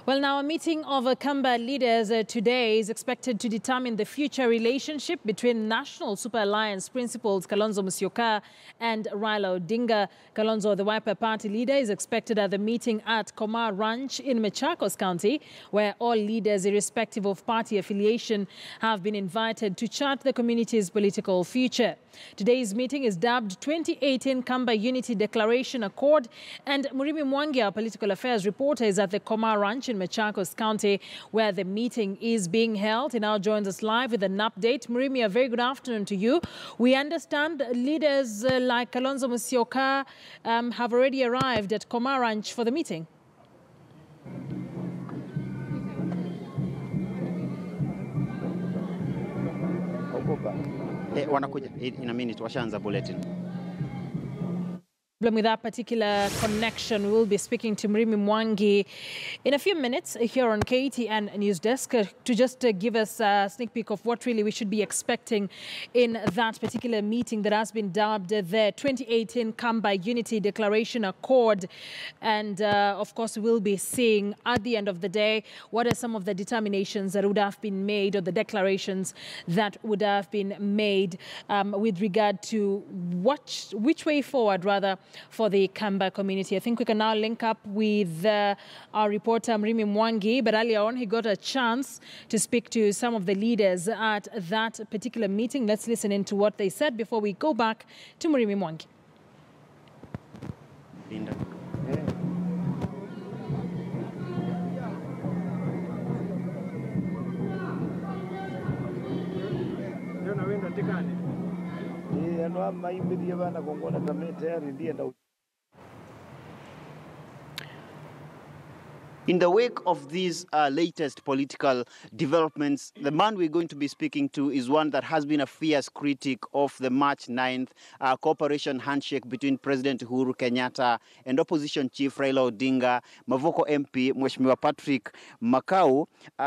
Well, now a meeting of Kamba leaders today is expected to determine the future relationship between National Super Alliance principals Kalonzo Musyoka and Raila Odinga. Kalonzo, the Wiper Party leader, is expected at the meeting at Koma Ranch in Machakos County, where all leaders, irrespective of party affiliation, have been invited to chart the community's political future. Today's meeting is dubbed 2018 Kamba Unity Declaration Accord, and Murimi Mwangi, our political affairs reporter, is at the Koma Ranch in Machakos County, where the meeting is being held. He now joins us live with an update. Murimi, a very good afternoon to you. We understand leaders like Kalonzo Musyoka have already arrived at Koma Ranch for the meeting. Wanakuja in a minute, washaanza bulletin. With that particular connection, we will be speaking to Murimi Mwangi in a few minutes here on KTN News Desk to just give us a sneak peek of what really we should be expecting in that particular meeting that has been dubbed the 2018 Kamba Unity Declaration Accord. And of course, we'll be seeing at the end of the day what are some of the determinations that would have been made, or the declarations that would have been made with regard to which way forward, rather, for the Kamba community. I think we can now link up with our reporter Murimi Mwangi, but earlier on he got a chance to speak to some of the leaders at that particular meeting. Let's listen in to what they said before we go back to Murimi Mwangi. In the wake of these latest political developments, the man we're going to be speaking to is one that has been a fierce critic of the March 9th cooperation handshake between President Uhuru Kenyatta and opposition chief Raila Odinga, Mavoko MP, Mheshimiwa Patrick Makau.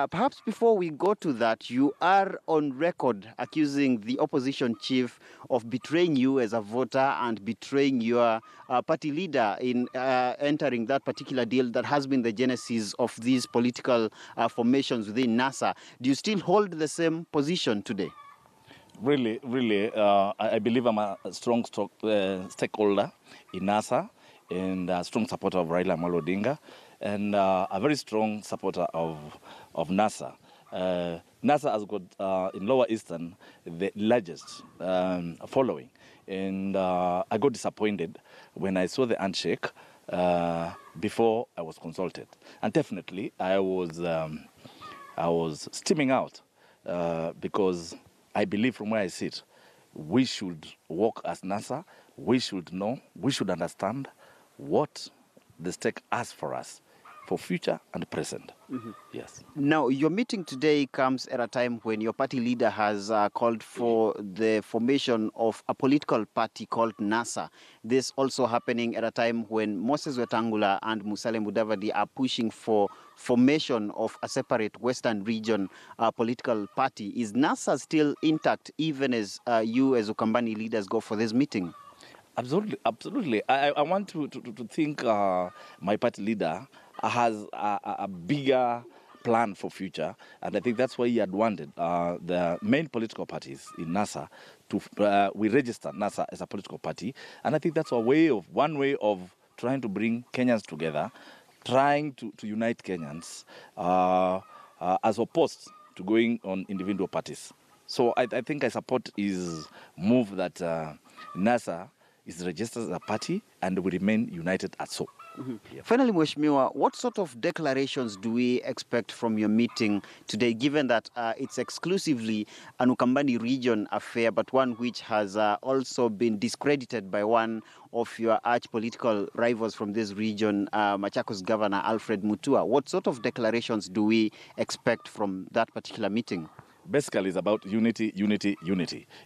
Perhaps before we go to that, you are on record accusing the opposition chief of betraying you as a voter and betraying your party leader in entering that particular deal that has been the genesis of these political formations within NASA. Do you still hold the same position today? Really, I believe I'm a strong stakeholder in NASA and a strong supporter of Raila Odinga and a very strong supporter of NASA. NASA has got, in Lower Eastern, the largest following. And I got disappointed when I saw the handshake before I was consulted. And definitely, I was steaming out because I believe from where I sit, we should work as NASA, we should know, we should understand what the stake has for us, for future and present. Mm-hmm. Yes. Now, your meeting today comes at a time when your party leader has called for the formation of a political party called NASA. This also happening at a time when Moses Wetangula and Musalia Mudavadi are pushing for formation of a separate Western region political party. Is NASA still intact even as you as Ukambani leaders go for this meeting? Absolutely. I want to think my party leader has a bigger plan for future, and I think that's why he had wanted the main political parties in NASA to we register NASA as a political party, and I think that's one way of trying to bring Kenyans together, trying to unite Kenyans, as opposed to going on individual parties. So I think I support his move that NASA is registered as a party and we remain united as so. Mm-hmm. Yeah. Finally, Mheshimiwa, what sort of declarations do we expect from your meeting today, given that it's exclusively an Ukambani region affair, but one which has also been discredited by one of your arch-political rivals from this region, Machakos Governor Alfred Mutua? What sort of declarations do we expect from that particular meeting? Basically, it's about unity.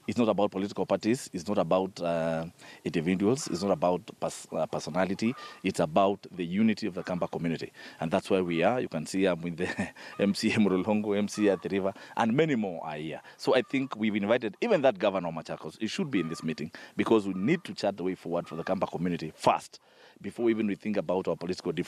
It's not about political parties. It's not about individuals. It's not about personality. It's about the unity of the Kamba community. And that's where we are. You can see I'm with the MC Murulongo, MC at the river, and many more are here. So I think we've invited even that governor of Machakos. He should be in this meeting because we need to chart the way forward for the Kamba community first, before even we think about our political differences.